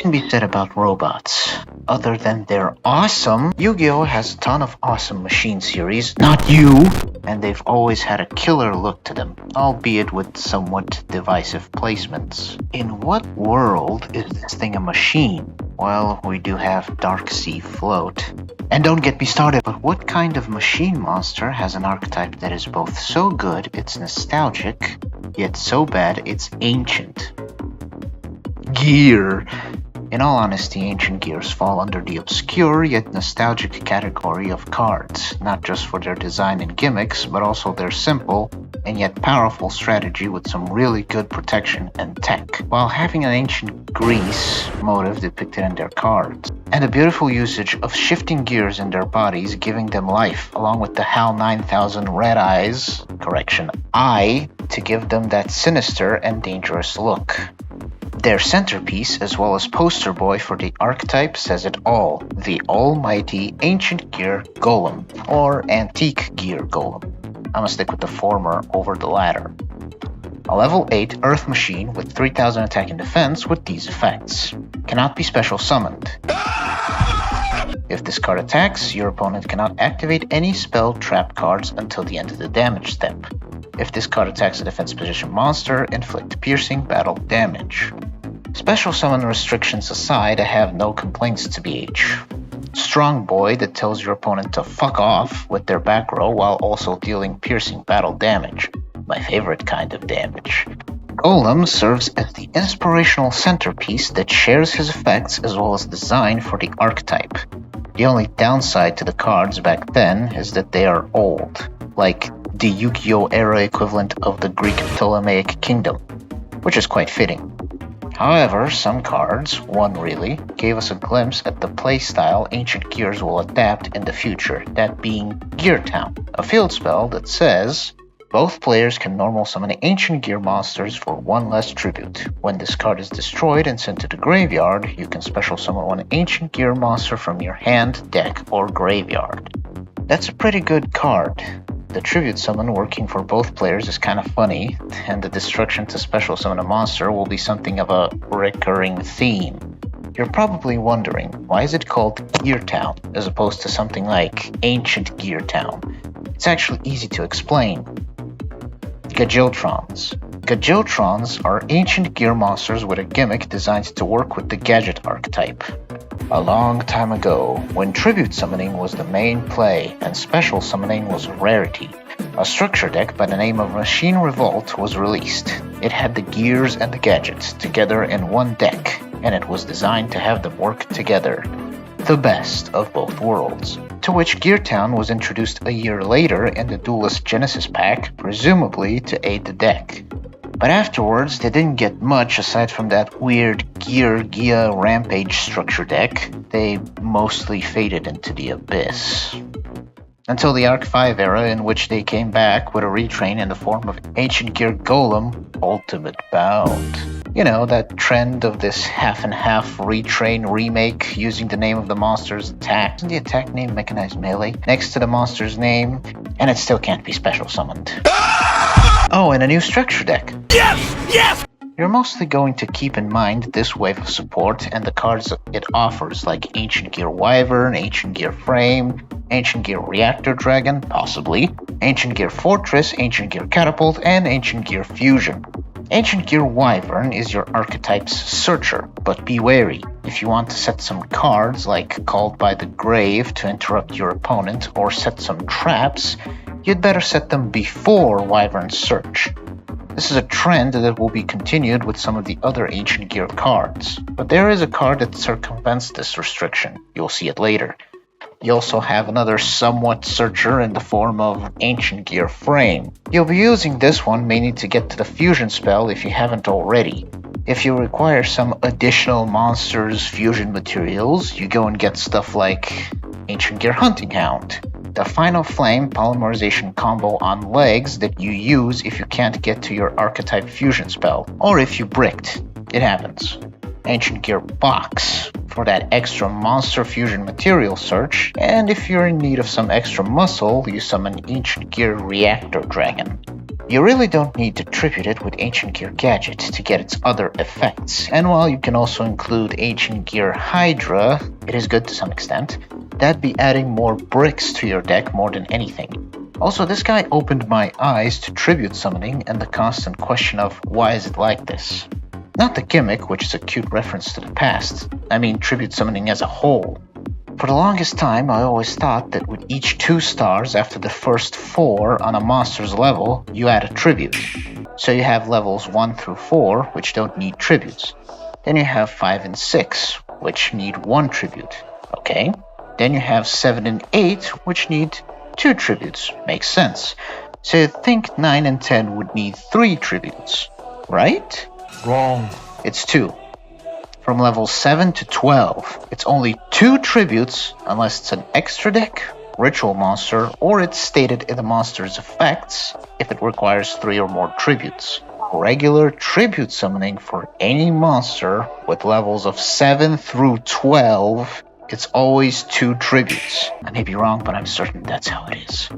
can be said about robots? Other than they're awesome, Yu-Gi-Oh! Has a ton of awesome machine series, not you! And they've always had a killer look to them, albeit with somewhat divisive placements. In what world is this thing a machine? Well, we do have Dark Sea Float. And don't get me started, but what kind of machine monster has an archetype that is both so good it's nostalgic, yet so bad it's ancient? Gear. In all honesty, ancient gears fall under the obscure yet nostalgic category of cards, not just for their design and gimmicks, but also their simple and yet powerful strategy with some really good protection and tech, while having an ancient Greece motive depicted in their cards, and a beautiful usage of shifting gears in their bodies, giving them life, along with the HAL 9000 red eyes, eye, to give them that sinister and dangerous look. Their centerpiece, as well as poster boy for the archetype, says it all: the almighty Ancient Gear Golem, or Antique Gear Golem. I'ma stick with the former over the latter. A level 8 Earth Machine with 3000 attack and defense with these effects. Cannot be special summoned. If this card attacks, your opponent cannot activate any spell trap cards until the end of the damage step. If this card attacks a defense position monster, inflict piercing battle damage. Special summon restrictions aside, I have no complaints to BH. Strong Boy that tells your opponent to fuck off with their back row while also dealing piercing battle damage. My favorite kind of damage. Golem serves as the inspirational centerpiece that shares his effects as well as design for the archetype. The only downside to the cards back then is that they are old, like the Yu-Gi-Oh! Era equivalent of the Greek Ptolemaic Kingdom, which is quite fitting. However, some cards, one really, gave us a glimpse at the playstyle Ancient Gears will adapt in the future, that being Gear Town, a field spell that says, both players can normal summon Ancient Gear monsters for one less tribute. When this card is destroyed and sent to the graveyard, you can special summon one Ancient Gear monster from your hand, deck, or graveyard. That's a pretty good card. The tribute summon working for both players is kind of funny, and the destruction to special summon a monster will be something of a recurring theme. You're probably wondering, why is it called Gear Town as opposed to something like Ancient Gear Town? It's actually easy to explain. Gadgeotrons. Gadgeotrons are ancient gear monsters with a gimmick designed to work with the gadget archetype. A long time ago, when tribute summoning was the main play and special summoning was a rarity, a structure deck by the name of Machine Revolt was released. It had the gears and the gadgets together in one deck, and it was designed to have them work together. The best of both worlds. To which Gear Town was introduced a year later in the Duelist Genesis pack, presumably to aid the deck. But afterwards, they didn't get much aside from that weird Gia Rampage structure deck. They mostly faded into the abyss. Until the Arc 5 era, in which they came back with a retrain in the form of Ancient Gear Golem Ultimate Bound. You know, that trend of this half-and-half retrain remake using the name of the monster's attack. Isn't the attack name Mechanized Melee next to the monster's name? And it still can't be special summoned. Oh, and a new structure deck. Yes! Yes! You're mostly going to keep in mind this wave of support and the cards it offers, like Ancient Gear Wyvern, Ancient Gear Frame, Ancient Gear Reactor Dragon, possibly, Ancient Gear Fortress, Ancient Gear Catapult, and Ancient Gear Fusion. Ancient Gear Wyvern is your archetype's searcher, but be wary. If you want to set some cards, like Called by the Grave to interrupt your opponent, or set some traps, you'd better set them before Wyvern's search. This is a trend that will be continued with some of the other Ancient Gear cards, but there is a card that circumvents this restriction. You'll see it later. You also have another somewhat searcher in the form of Ancient Gear Frame. You'll be using this one mainly to get to the fusion spell if you haven't already. If you require some additional monsters' fusion materials, you go and get stuff like Ancient Gear Hunting Hound, the Final Flame polymerization combo on legs that you use if you can't get to your archetype fusion spell, or if you bricked. It happens. Ancient Gear Box for that extra monster fusion material search, and if you're in need of some extra muscle, you summon Ancient Gear Reactor Dragon. You really don't need to tribute it with Ancient Gear Gadget to get its other effects, and while you can also include Ancient Gear Hydra, it is good to some extent. That'd be adding more bricks to your deck more than anything. Also, this guy opened my eyes to tribute summoning and the constant question of why is it like this? Not the gimmick, which is a cute reference to the past. I mean tribute summoning as a whole. For the longest time, I always thought that with each 2 stars after the first 4 on a monster's level, you add a tribute. So you have levels 1 through 4, which don't need tributes. Then you have 5 and 6, which need 1 tribute. Okay. Then you have 7 and 8, which need 2 tributes. Makes sense. So you'd think 9 and 10 would need 3 tributes. Right? Wrong. It's 2. From level 7 to 12, it's only 2 tributes unless it's an extra deck, ritual monster, or it's stated in the monster's effects if it requires 3 or more tributes. Regular tribute summoning for any monster with levels of 7 through 12, it's always 2 tributes. I may be wrong, but I'm certain that's how it is.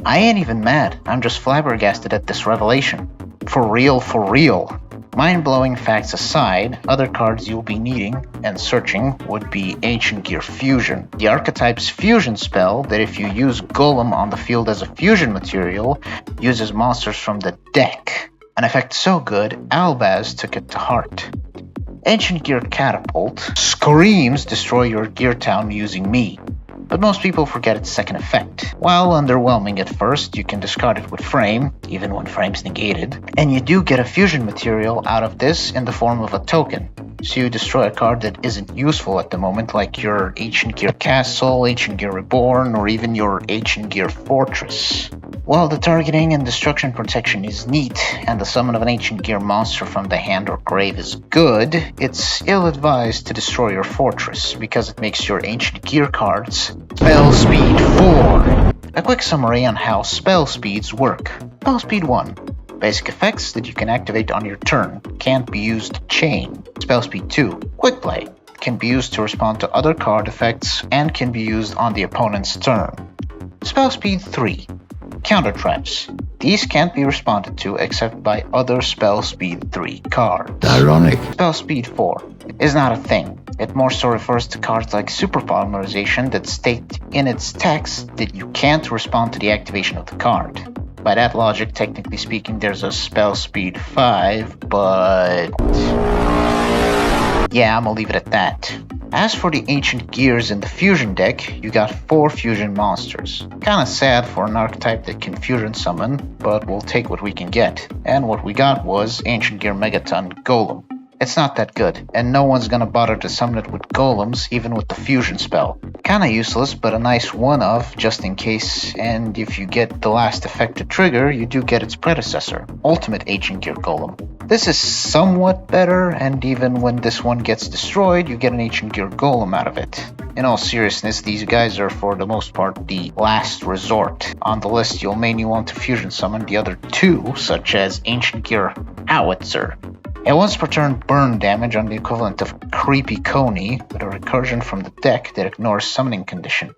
I ain't even mad, I'm just flabbergasted at this revelation. For real, for real. Mind-blowing facts aside, other cards you'll be needing and searching would be Ancient Gear Fusion, the archetype's fusion spell that if you use Golem on the field as a fusion material, uses monsters from the deck. An effect so good, Albaz took it to heart. Ancient Gear Catapult screams destroy your gear town using me. But most people forget its second effect. While underwhelming at first, you can discard it with Frame, even when Frame's negated, and you do get a fusion material out of this in the form of a token. So you destroy a card that isn't useful at the moment, like your Ancient Gear Castle, Ancient Gear Reborn, or even your Ancient Gear Fortress. While the targeting and destruction protection is neat, and the summon of an Ancient Gear monster from the hand or grave is good, it's ill-advised to destroy your fortress, because it makes your Ancient Gear cards spell speed 4. A quick summary on how spell speeds work. Spell speed 1. Basic effects that you can activate on your turn. Can't be used to chain. Spell speed 2. Quick play. Can be used to respond to other card effects and can be used on the opponent's turn. Spell speed 3. Counter traps. These can't be responded to except by other spell speed 3 cards. Ironic. Spell speed 4 is not a thing. It more so refers to cards like Super Polymerization that state in its text that you can't respond to the activation of the card. By that logic, technically speaking, there's a spell speed 5, but yeah, I'm gonna leave it at that. As for the Ancient Gears in the Fusion deck, you got 4 fusion monsters. Kinda sad for an archetype that can fusion summon, but we'll take what we can get. And what we got was Ancient Gear Megaton Golem. It's not that good, and no one's gonna bother to summon it with golems, even with the fusion spell. Kinda useless, but a nice one-of, just in case, and if you get the last effect to trigger, you do get its predecessor, Ultimate Ancient Gear Golem. This is somewhat better, and even when this one gets destroyed, you get an Ancient Gear Golem out of it. In all seriousness, these guys are for the most part the last resort. On the list, you'll mainly want to fusion summon the other 2, such as Ancient Gear Howitzer. It once per turn burn damage on the equivalent of Creepy Coney with a recursion from the deck that ignores summoning condition.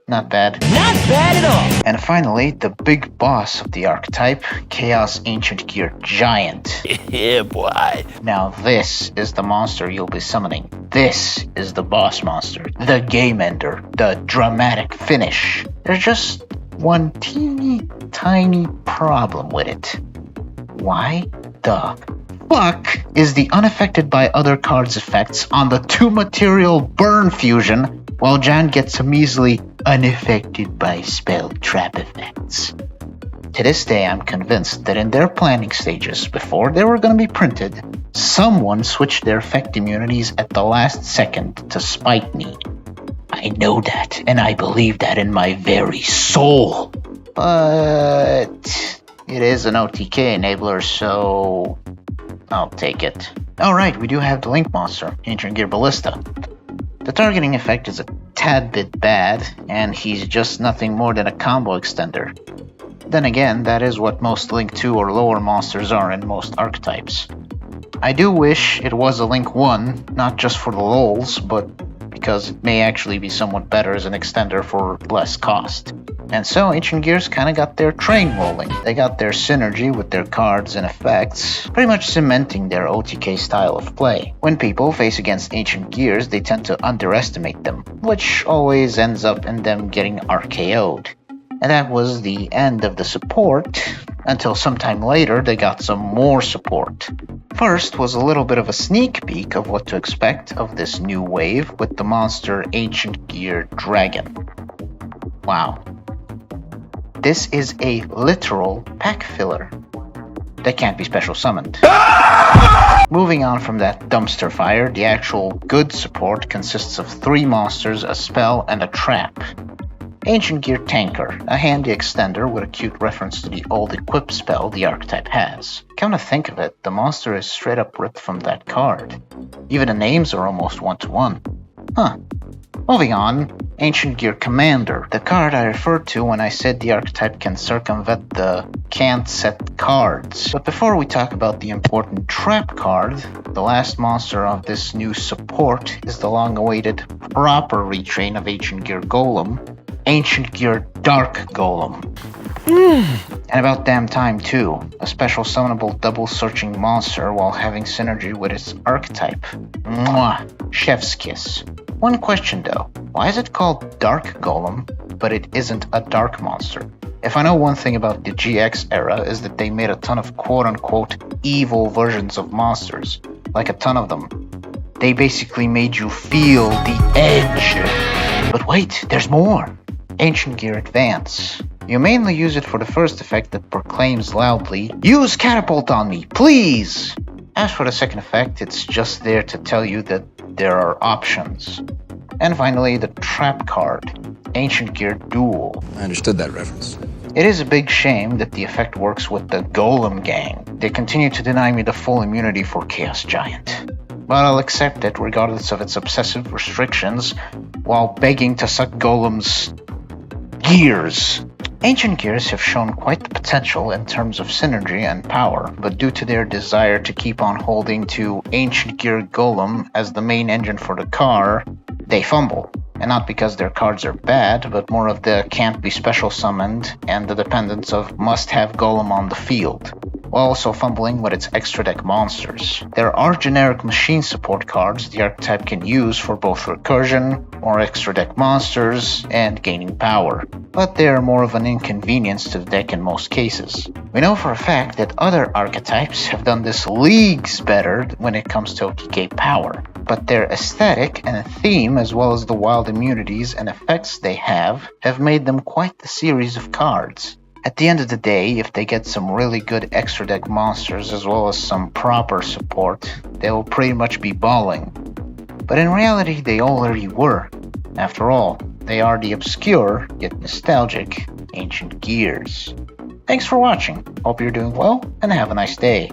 Not bad. Not bad at all! And finally, the big boss of the archetype, Chaos Ancient Gear Giant. Yeah, boy. Now this is the monster you'll be summoning. This is the boss monster, the game ender, the dramatic finish. There's just one teeny tiny problem with it. Why the fuck is the unaffected by other cards' effects on the 2 material burn fusion, while Jan gets a measly unaffected by spell trap effects? To this day, I'm convinced that in their planning stages, before they were going to be printed, someone switched their effect immunities at the last second to spite me. I know that, and I believe that in my very soul. But it is an OTK enabler, so I'll take it. Alright, we do have the Link monster, Ancient Gear Ballista. The targeting effect is a tad bit bad, and he's just nothing more than a combo extender. Then again, that is what most Link 2 or lower monsters are in most archetypes. I do wish it was a Link 1, not just for the lols, but because it may actually be somewhat better as an extender for less cost. And so Ancient Gears kinda got their train rolling. They got their synergy with their cards and effects, pretty much cementing their OTK style of play. When people face against Ancient Gears, they tend to underestimate them, which always ends up in them getting RKO'd. And that was the end of the support, until sometime later they got some more support. First was a little bit of a sneak peek of what to expect of this new wave with the monster Ancient Gear Dragon. Wow. This is a literal pack filler that can't be special summoned. Moving on from that dumpster fire, the actual good support consists of 3 monsters, a spell, and a trap. Ancient Gear Tanker, a handy extender with a cute reference to the old equip spell the archetype has. Come to think of it, the monster is straight up ripped from that card. Even the names are almost one-to-one. Huh. Moving on, Ancient Gear Commander, the card I referred to when I said the archetype can circumvent the can't set cards. But before we talk about the important trap card, the last monster of this new support is the long-awaited proper retrain of Ancient Gear Golem, Ancient Gear Dark Golem. And about damn time too, a special summonable double searching monster while having synergy with its archetype. Mwah! Chef's kiss. One question though, why is it called Dark Golem, but it isn't a dark monster? If I know one thing about the GX era is that they made a ton of quote-unquote evil versions of monsters. Like a ton of them. They basically made you feel the edge. But wait, there's more! Ancient Gear Advance. You mainly use it for the first effect that proclaims loudly, "Use Catapult on me, please!" As for the second effect, it's just there to tell you that there are options. And finally, the trap card, Ancient Gear Duel. I understood that reference. It is a big shame that the effect works with the Golem gang. They continue to deny me the full immunity for Chaos Giant. But I'll accept it regardless of its obsessive restrictions, while begging to suck Golem's gears. Ancient Gears have shown quite the potential in terms of synergy and power, but due to their desire to keep on holding to Ancient Gear Golem as the main engine for the car, they fumble. And not because their cards are bad, but more of the can't be special summoned and the dependence of must have Golem on the field, while also fumbling with its extra deck monsters. There are generic machine support cards the archetype can use for both recursion, or extra deck monsters, and gaining power, but they are more of an inconvenience to the deck in most cases. We know for a fact that other archetypes have done this leagues better when it comes to OTK power, but their aesthetic and theme, as well as the wild immunities and effects they have made them quite the series of cards. At the end of the day, if they get some really good extra deck monsters as well as some proper support, they will pretty much be balling. But in reality, they already were. After all, they are the obscure, yet nostalgic, Ancient Gears. Thanks for watching, hope you're doing well, and have a nice day.